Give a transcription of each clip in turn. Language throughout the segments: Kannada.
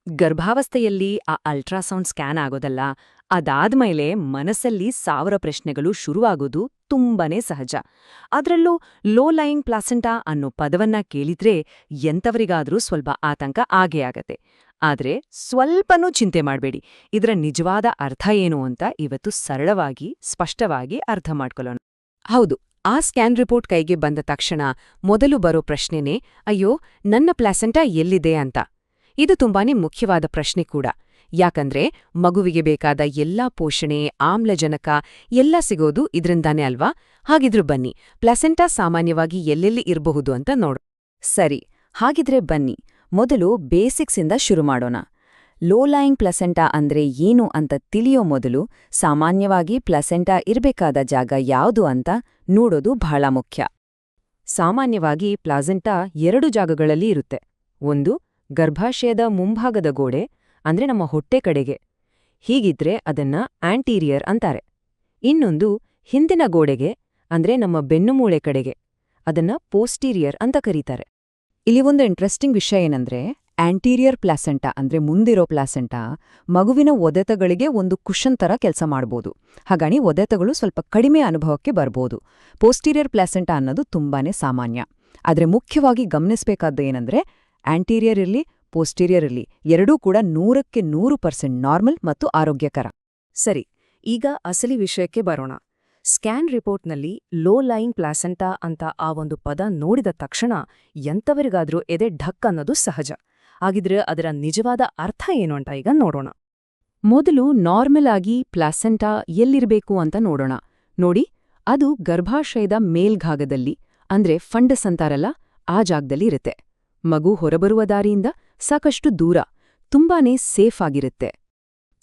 ಗರ್ಭಾವಸ್ಥೆಯಲ್ಲಿ ಆ ಅಲ್ಟ್ರಾಸೌಂಡ್ ಸ್ಕ್ಯಾನ್ ಆಗೋದಲ್ಲ, ಅದಾದ್ಮೇಲೆ ಮನಸ್ಸಲ್ಲಿ 1000 ಪ್ರಶ್ನೆಗಳು ಶುರುವಾಗೋದು ತುಂಬಾನೇ ಸಹಜ. ಅದ್ರಲ್ಲೂ ಲೋ ಲೈಯಿಂಗ್ ಪ್ಲಾಸೆಂಟಾ ಅನ್ನೋ ಪದವನ್ನ ಕೇಳಿದ್ರೆ ಎಂಥವರಿಗಾದ್ರೂ ಸ್ವಲ್ಪ ಆತಂಕ ಆಗೇ ಆಗತ್ತೆ. ಆದ್ರೆ ಸ್ವಲ್ಪನೂ ಚಿಂತೆ ಮಾಡ್ಬೇಡಿ, ಇದರ ನಿಜವಾದ ಅರ್ಥ ಏನು ಅಂತ ಇವತ್ತು ಸರಳವಾಗಿ, ಸ್ಪಷ್ಟವಾಗಿ ಅರ್ಥ ಮಾಡ್ಕೊಳ್ಳೋಣ. ಹೌದು, ಆ ಸ್ಕ್ಯಾನ್ ರಿಪೋರ್ಟ್ ಕೈಗೆ ಬಂದ ತಕ್ಷಣ ಮೊದಲು ಬರೋ ಪ್ರಶ್ನೆನೇ, ಅಯ್ಯೋ, ನನ್ನ ಪ್ಲಾಸೆಂಟಾ ಎಲ್ಲಿದೆ ಅಂತ. ಇದು ತುಂಬಾನೇ ಮುಖ್ಯವಾದ ಪ್ರಶ್ನೆ ಕೂಡ. ಯಾಕಂದ್ರೆ ಮಗುವಿಗೆ ಬೇಕಾದ ಎಲ್ಲಾ ಪೋಷಣೆ, ಆಮ್ಲಜನಕ ಎಲ್ಲ ಸಿಗೋದು ಇದ್ರಿಂದಾನೇ ಅಲ್ವಾ? ಹಾಗಿದ್ರು ಬನ್ನಿ, ಪ್ಲಾಸೆಂಟಾ ಸಾಮಾನ್ಯವಾಗಿ ಎಲ್ಲೆಲ್ಲಿ ಇರಬಹುದು ಅಂತ ನೋಡು. ಸರಿ, ಹಾಗಿದ್ರೆ ಬನ್ನಿ, ಮೊದಲು ಬೇಸಿಕ್ಸಿಂದ ಶುರು ಮಾಡೋಣ. ಲೋ ಲೈಯಿಂಗ್ ಪ್ಲಸೆಂಟಾ ಅಂದ್ರೆ ಏನು ಅಂತ ತಿಳಿಯೋ ಮೊದಲು ಸಾಮಾನ್ಯವಾಗಿ ಪ್ಲಸೆಂಟಾ ಇರಬೇಕಾದ ಜಾಗ ಯಾವುದು ಅಂತ ನೋಡೋದು ಬಹಳ ಮುಖ್ಯ. ಸಾಮಾನ್ಯವಾಗಿ ಪ್ಲಾಸೆಂಟಾ 2 ಜಾಗಗಳಲ್ಲಿ ಇರುತ್ತೆ. ಒಂದು, ಗರ್ಭಾಶಯದ ಮುಂಭಾಗದ ಗೋಡೆ, ಅಂದ್ರೆ ನಮ್ಮ ಹೊಟ್ಟೆ ಕಡೆಗೆ. ಹೀಗಿದ್ರೆ ಅದನ್ನ ಆಂಟೀರಿಯರ್ ಅಂತಾರೆ. ಇನ್ನೊಂದು, ಹಿಂದಿನ ಗೋಡೆಗೆ, ಅಂದ್ರೆ ನಮ್ಮ ಬೆನ್ನುಮೂಳೆ ಕಡೆಗೆ. ಅದನ್ನ ಪೋಸ್ಟೀರಿಯರ್ ಅಂತ ಕರೀತಾರೆ. ಇಲ್ಲಿ ಒಂದು ಇಂಟ್ರೆಸ್ಟಿಂಗ್ ವಿಷಯ ಏನಂದ್ರೆ, ಆಂಟೀರಿಯರ್ ಪ್ಲಾಸೆಂಟಾ ಅಂದ್ರೆ ಮುಂದಿರೋ ಪ್ಲಾಸೆಂಟಾ ಮಗುವಿನ ಒದೆತಗಳಿಗೆ ಒಂದು ಕುಷನ್ ತರ ಕೆಲಸ ಮಾಡ್ಬೋದು. ಹಾಗಾಗಿ ಒದೆತಗಳು ಸ್ವಲ್ಪ ಕಡಿಮೆ ಅನುಭವಕ್ಕೆ ಬರ್ಬೋದು. ಪೋಸ್ಟೀರಿಯರ್ ಪ್ಲಾಸೆಂಟಾ ಅನ್ನೋದು ತುಂಬಾನೇ ಸಾಮಾನ್ಯ. ಆದ್ರೆ ಮುಖ್ಯವಾಗಿ ಗಮನಿಸಬೇಕಾದ್ದು ಏನಂದ್ರೆ, ಆಂಟೀರಿಯರ್ ಇರ್ಲಿ ಪೋಸ್ಟೀರಿಯರ್ ಇರ್ಲಿ, ಎರಡೂ ಕೂಡ 100ಕ್ಕೆ 100% ನಾರ್ಮಲ್ ಮತ್ತು ಆರೋಗ್ಯಕರ. ಸರಿ, ಈಗ ಅಸಲಿ ವಿಷಯಕ್ಕೆ ಬರೋಣ. ಸ್ಕ್ಯಾನ್ ರಿಪೋರ್ಟ್ನಲ್ಲಿ ಲೋ ಲೈಯಿಂಗ್ ಪ್ಲಾಸೆಂಟಾ ಅಂತ ಆ ಒಂದು ಪದ ನೋಡಿದ ತಕ್ಷಣ ಎಂಥವರಿಗಾದ್ರೂ ಎದೆ ಢಕ್ ಅನ್ನೋದು ಸಹಜ. ಹಾಗಿದ್ರೆ ಅದರ ನಿಜವಾದ ಅರ್ಥ ಏನು ಅಂತ ಈಗ ನೋಡೋಣ. ಮೊದಲು ನಾರ್ಮಲ್ ಆಗಿ ಪ್ಲಾಸೆಂಟಾ ಎಲ್ಲಿರ್ಬೇಕು ಅಂತ ನೋಡೋಣ. ನೋಡಿ, ಅದು ಗರ್ಭಾಶಯದ ಮೇಲ್ಭಾಗದಲ್ಲಿ, ಅಂದ್ರೆ ಫಂಡಸ್ ಅಂತಾರಲ್ಲ, ಆ ಜಾಗದಲ್ಲಿ ಇರುತ್ತೆ. ಮಗು ಹೊರಬರುವ ದಾರಿಯಿಂದ ಸಾಕಷ್ಟು ದೂರ, ತುಂಬಾನೇ ಸೇಫ್ ಆಗಿರುತ್ತೆ.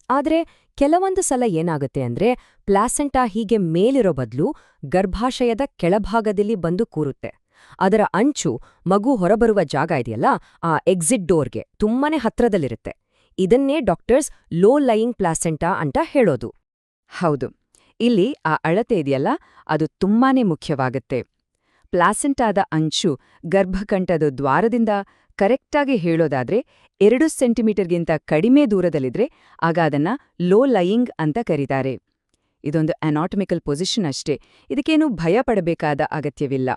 ಆದ್ರೆ ಕೆಲವೊಂದು ಸಲ ಏನಾಗುತ್ತೆ ಅಂದ್ರೆ, ಪ್ಲಾಸೆಂಟಾ ಹೀಗೆ ಮೇಲಿರೋ ಬದಲು ಗರ್ಭಾಶಯದ ಕೆಳಭಾಗದಲ್ಲಿ ಬಂದು ಕೂರುತ್ತೆ. ಅದರ ಅಂಚು ಮಗು ಹೊರಬರುವ ಜಾಗ ಇದೆಯಲ್ಲ, ಆ ಎಕ್ಸಿಟ್ ಡೋರ್ಗೆ ತುಂಬಾನೇ ಹತ್ರದಲ್ಲಿರುತ್ತೆ. ಇದನ್ನೇ ಡಾಕ್ಟರ್ಸ್ ಲೋ ಲೈಯಿಂಗ್ ಪ್ಲಾಸೆಂಟಾ ಅಂತ ಹೇಳೋದು. ಹೌದು, ಇಲ್ಲಿ ಆ ಅಳತೆ ಇದೆಯಲ್ಲ, ಅದು ತುಂಬಾನೇ ಮುಖ್ಯವಾಗುತ್ತೆ. ಪ್ಲಾಸೆಂಟಾದ ಅಂಚು ಗರ್ಭಕಂಠದ ದ್ವಾರದಿಂದ ಕರೆಕ್ಟಾಗಿ ಹೇಳೋದಾದ್ರೆ 2 ಸೆಂಟಿಮೀಟರ್ಗಿಂತ ಕಡಿಮೆ ದೂರದಲ್ಲಿದ್ರೆ ಆಗ ಅದನ್ನ ಲೋ ಲೈಯಿಂಗ್ ಅಂತ ಕರೀತಾರೆ. ಇದೊಂದು ಅನಾಟಮಿಕಲ್ ಪೊಸಿಷನ್ ಅಷ್ಟೇ, ಇದಕ್ಕೇನು ಭಯ ಪಡಬೇಕಾದ ಅಗತ್ಯವಿಲ್ಲ.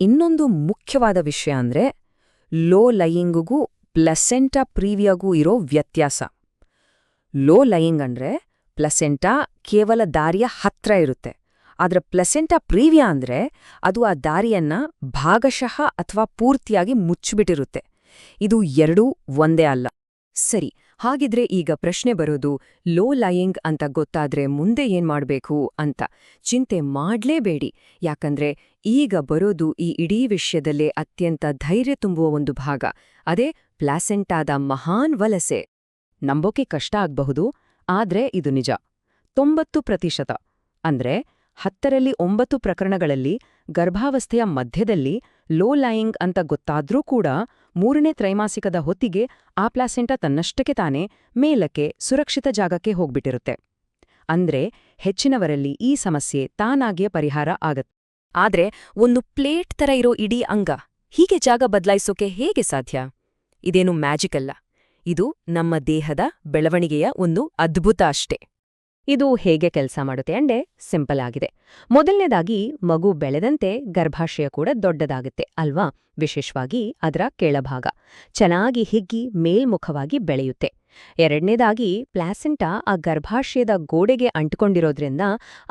ಇನ್ನೊಂದು ಮುಖ್ಯವಾದ ವಿಷಯ ಅಂದ್ರೆ, ಲೋ ಲೈಯಿಂಗ್ಗೂ ಪ್ಲಸೆಂಟಾ ಪ್ರೀವಿಯಾಗೂ ಇರೋ ವ್ಯತ್ಯಾಸ. ಲೋ ಲೈಯಿಂಗ್ ಅಂದ್ರೆ ಪ್ಲಸೆಂಟಾ ಕೇವಲ ದಾರಿಯ ಹತ್ರ ಇರುತ್ತೆ. ಆದ್ರೆ ಪ್ಲಸೆಂಟಾ ಪ್ರೀವಿಯಾ ಅಂದ್ರೆ ಅದು ಆ ದಾರಿಯನ್ನ ಭಾಗಶಃ ಅಥವಾ ಪೂರ್ತಿಯಾಗಿ ಮುಚ್ಚಿಬಿಟ್ಟಿರುತ್ತೆ. ಇದು ಎರಡೂ ಒಂದೇ ಅಲ್ಲ. ಸರಿ, ಹಾಗಿದ್ರೆ ಈಗ ಪ್ರಶ್ನೆ ಬರೋದು, ಲೋ ಲೈಯಿಂಗ್ ಅಂತ ಗೊತ್ತಾದ್ರೆ ಮುಂದೆ ಏನ್ ಮಾಡ್ಬೇಕು ಅಂತ. ಚಿಂತೆ ಮಾಡ್ಲೇಬೇಡಿ, ಯಾಕಂದ್ರೆ ಈಗ ಬರೋದು ಈ ಇಡೀ ವಿಷಯದಲ್ಲೇ ಅತ್ಯಂತ ಧೈರ್ಯ ತುಂಬುವ ಒಂದು ಭಾಗ. ಅದೇ ಪ್ಲಾಸೆಂಟಾದ ಮಹಾನ್ ವಲಸೆ. ನಂಬೋಕೆ ಕಷ್ಟ ಆಗ್ಬಹುದು, ಆದ್ರೆ ಇದು ನಿಜ. 90% ಅಂದ್ರೆ 10ರಲ್ಲಿ 9 ಪ್ರಕರಣಗಳಲ್ಲಿ ಗರ್ಭಾವಸ್ಥೆಯ ಮಧ್ಯದಲ್ಲಿ ಲೋ ಲೈಯಿಂಗ್ ಅಂತ ಗೊತ್ತಾದ್ರೂ ಕೂಡ 3ನೇ ತ್ರೈಮಾಸಿಕದ ಹೊತ್ತಿಗೆ ಆ ಪ್ಲಾಸೆಂಟಾ ತನ್ನಷ್ಟಕ್ಕೆ ತಾನೇ ಮೇಲಕ್ಕೆ ಸುರಕ್ಷಿತ ಜಾಗಕ್ಕೆ ಹೋಗ್ಬಿಟ್ಟಿರುತ್ತೆ. ಅಂದ್ರೆ ಹೆಚ್ಚಿನವರಲ್ಲಿ ಈ ಸಮಸ್ಯೆ ತಾನಾಗಿಯೇ ಪರಿಹಾರ ಆಗತ್ತೆ. ಆದ್ರೆ ಒಂದು ಪ್ಲೇಟ್ ತರ ಇರೋ ಇಡೀ ಅಂಗ ಹೀಗೆ ಜಾಗ ಬದಲಾಯಿಸೋಕೆ ಹೇಗೆ ಸಾಧ್ಯ? ಇದೇನು ಮ್ಯಾಜಿಕ್ ಅಲ್ಲ, ಇದು ನಮ್ಮ ದೇಹದ ಬೆಳವಣಿಗೆಯ ಒಂದು ಅದ್ಭುತ ಅಷ್ಟೇ. ಇದು ಹೇಗೆ ಕೆಲಸ ಮಾಡುತ್ತೆ ಅಂದ್ರೆ ಸಿಂಪಲ್ ಆಗಿದೆ. ಮೊದಲನೇದಾಗಿ, ಮಗು ಬೆಳೆದಂತೆ ಗರ್ಭಾಶಯ ಕೂಡ ದೊಡ್ಡದಾಗುತ್ತೆ ಅಲ್ವಾ? ವಿಶೇಷವಾಗಿ ಅದರ ಕೆಳಭಾಗ ಚೆನ್ನಾಗಿ ಹಿಗ್ಗಿ ಮೇಲ್ಮುಖವಾಗಿ ಬೆಳೆಯುತ್ತೆ. ಎರಡನೇದಾಗಿ, ಪ್ಲಾಸೆಂಟಾ ಆ ಗರ್ಭಾಶಯದ ಗೋಡೆಗೆ ಅಂಟಿಕೊಂಡಿರೋದ್ರಿಂದ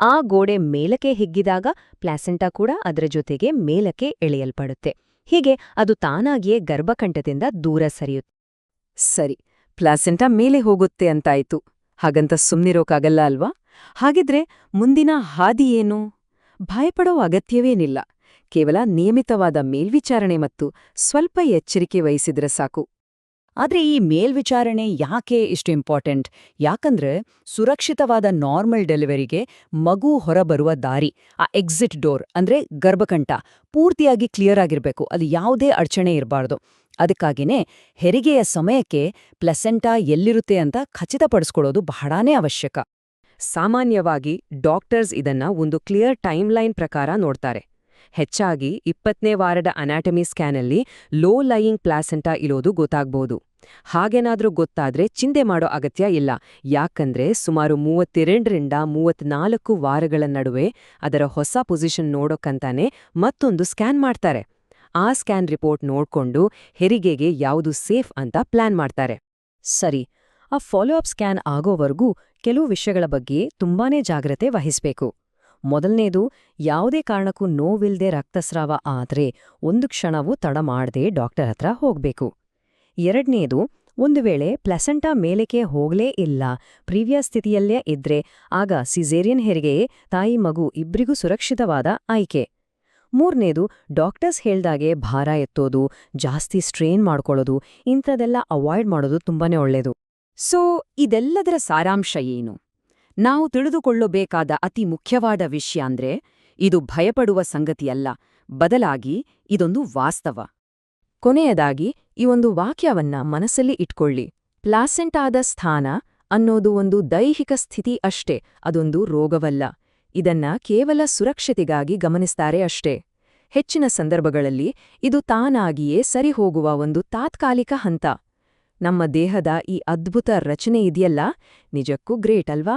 ಆ ಗೋಡೆ ಮೇಲಕ್ಕೆ ಹಿಗ್ಗಿದಾಗ ಪ್ಲಾಸೆಂಟಾ ಕೂಡ ಅದರ ಜೊತೆಗೆ ಮೇಲಕ್ಕೆ ಎಳೆಯಲ್ಪಡುತ್ತೆ. ಹೀಗೆ ಅದು ತಾನಾಗಿಯೇ ಗರ್ಭಕಂಠದಿಂದ ದೂರ ಸರಿಯುತ್ತೆ. ಸರಿ, ಪ್ಲಾಸೆಂಟಾ ಮೇಲೆ ಹೋಗುತ್ತೆ ಅಂತಾಯ್ತು. ಹಾಗಂತ ಸುಮ್ನಿರೋಕಾಗಲ್ಲ ಅಲ್ವಾ? ಹಾಗಿದ್ರೆ ಮುಂದಿನ ಹಾದಿ ಏನು? ಭಯಪಡೋ ಅಗತ್ಯವೇನಿಲ್ಲ. ಕೇವಲ ನಿಯಮಿತವಾದ ಮೇಲ್ವಿಚಾರಣೆ ಮತ್ತು ಸ್ವಲ್ಪ ಎಚ್ಚರಿಕೆ ವಹಿಸಿದ್ರೆ ಸಾಕು. ಆದ್ರೆ ಈ ಮೇಲ್ವಿಚಾರಣೆ ಯಾಕೆ ಇಷ್ಟು ಇಂಪಾರ್ಟೆಂಟ್? ಯಾಕಂದ್ರೆ ಸುರಕ್ಷಿತವಾದ ನಾರ್ಮಲ್ ಡೆಲಿವರಿಗೆ ಮಗು ಹೊರಬರುವ ದಾರಿ, ಆ ಎಕ್ಸಿಟ್ ಡೋರ್ ಅಂದ್ರೆ ಗರ್ಭಕಂಠ ಪೂರ್ತಿಯಾಗಿ ಕ್ಲಿಯರ್ ಆಗಿರ್ಬೇಕು. ಅದು ಯಾವುದೇ ಅಡಚಣೆ ಇರಬಾರ್ದು. ಅದಕ್ಕಾಗಿನೇ ಹೆರಿಗೆಯ ಸಮಯಕ್ಕೆ ಪ್ಲಸೆಂಟಾ ಎಲ್ಲಿರುತ್ತೆ ಅಂತ ಖಚಿತಪಡಿಸ್ಕೊಳ್ಳೋದು ಬಹಳಾನೇ ಅವಶ್ಯಕ. ಸಾಮಾನ್ಯವಾಗಿ ಡಾಕ್ಟರ್ಸ್ ಇದನ್ನ ಒಂದು ಕ್ಲಿಯರ್ ಟೈಮ್ಲೈನ್ ಪ್ರಕಾರ ನೋಡ್ತಾರೆ. ಹೆಚ್ಚಾಗಿ 20ನೇ ವಾರದ ಅನಾಟಮಿ ಸ್ಕ್ಯಾನಲ್ಲಿ ಲೋ ಲೈಯಿಂಗ್ ಪ್ಲಾಸೆಂಟಾ ಇರೋದು ಗೊತ್ತಾಗ್ಬೋದು. ಹಾಗೇನಾದ್ರೂ ಗೊತ್ತಾದ್ರೆ ಚಿಂತೆ ಮಾಡೋ ಅಗತ್ಯ ಇಲ್ಲ, ಯಾಕಂದ್ರೆ ಸುಮಾರು 32ರಿಂದ 34 ವಾರಗಳ ನಡುವೆ ಅದರ ಹೊಸ ಪೊಸಿಷನ್ ನೋಡೋಕ್ಕಂತಾನೆ ಮತ್ತೊಂದು ಸ್ಕ್ಯಾನ್ ಮಾಡ್ತಾರೆ. ಆ ಸ್ಕ್ಯಾನ್ ರಿಪೋರ್ಟ್ ನೋಡ್ಕೊಂಡು ಹೆರಿಗೆಗೆ ಯಾವುದು ಸೇಫ್ ಅಂತ ಪ್ಲಾನ್ ಮಾಡ್ತಾರೆ. ಸರಿ, ಆ ಫಾಲೋಅಪ್ ಸ್ಕ್ಯಾನ್ ಆಗೋವರೆಗೂ ಕೆಲವು ವಿಷಯಗಳ ಬಗ್ಗೆ ತುಂಬಾನೇ ಜಾಗ್ರತೆ ವಹಿಸ್ಬೇಕು. ಮೊದಲನೇದು, ಯಾವುದೇ ಕಾರಣಕ್ಕೂ ನೋವಿಲ್ದೆ ರಕ್ತಸ್ರಾವ ಆದ್ರೆ ಒಂದು ಕ್ಷಣವೂ ತಡ ಮಾಡದೆ ಡಾಕ್ಟರ್ ಹತ್ರ ಹೋಗ್ಬೇಕು. ಎರಡನೇದು, ಒಂದು ವೇಳೆ ಪ್ಲೆಸೆಂಟಾ ಮೇಲಕ್ಕೆ ಹೋಗ್ಲೇ ಇಲ್ಲ, ಪ್ರೀವಿಯಸ್ ಸ್ಥಿತಿಯಲ್ಲೇ ಇದ್ರೆ ಆಗ ಸಿಸೇರಿಯನ್ ಹೆರಿಗೆಯೇ ತಾಯಿ ಮಗು ಇಬ್ರಿಗೂ ಸುರಕ್ಷಿತವಾದ ಆಯ್ಕೆ. ಮೂರನೇದು, ಡಾಕ್ಟರ್ಸ್ ಹೇಳ್ದಾಗೆ ಭಾರ ಎತ್ತೋದು, ಜಾಸ್ತಿ ಸ್ಟ್ರೇನ್ ಮಾಡ್ಕೊಳ್ಳೋದು ಇಂಥದೆಲ್ಲ ಅವಾಯ್ಡ್ ಮಾಡೋದು ತುಂಬಾನೇ ಒಳ್ಳೇದು. ಸೊ ಇದೆಲ್ಲದರ ಸಾರಾಂಶ ಏನು? ನಾವು ತಿಳಿದುಕೊಳ್ಳಬೇಕಾದ ಅತಿ ಮುಖ್ಯವಾದ ವಿಷಯ ಅಂದ್ರೆ ಇದು ಭಯಪಡುವ ಸಂಗತಿಯಲ್ಲ, ಬದಲಾಗಿ ಇದೊಂದು ವಾಸ್ತವ. ಕೊನೆಯದಾಗಿ ಈ ಒಂದು ವಾಕ್ಯವನ್ನ ಮನಸ್ಸಲ್ಲಿ ಇಟ್ಕೊಳ್ಳಿ. ಪ್ಲಾಸೆಂಟಾದ ಸ್ಥಾನ ಅನ್ನೋದು ಒಂದು ದೈಹಿಕ ಸ್ಥಿತಿ ಅಷ್ಟೇ, ಅದೊಂದು ರೋಗವಲ್ಲ. ಇದನ್ನ ಕೇವಲ ಸುರಕ್ಷತೆಗಾಗಿ ಗಮನಿಸ್ತಾರೆ ಅಷ್ಟೇ. ಹೆಚ್ಚಿನ ಸಂದರ್ಭಗಳಲ್ಲಿ ಇದು ತಾನಾಗಿಯೇ ಸರಿಹೋಗುವ ಒಂದು ತಾತ್ಕಾಲಿಕ ಹಂತ. ನಮ್ಮ ದೇಹದ ಈ ಅದ್ಭುತ ರಚನೆ ಇದೆಯಲ್ಲ, ನಿಜಕ್ಕೂ ಗ್ರೇಟ್ ಅಲ್ವಾ?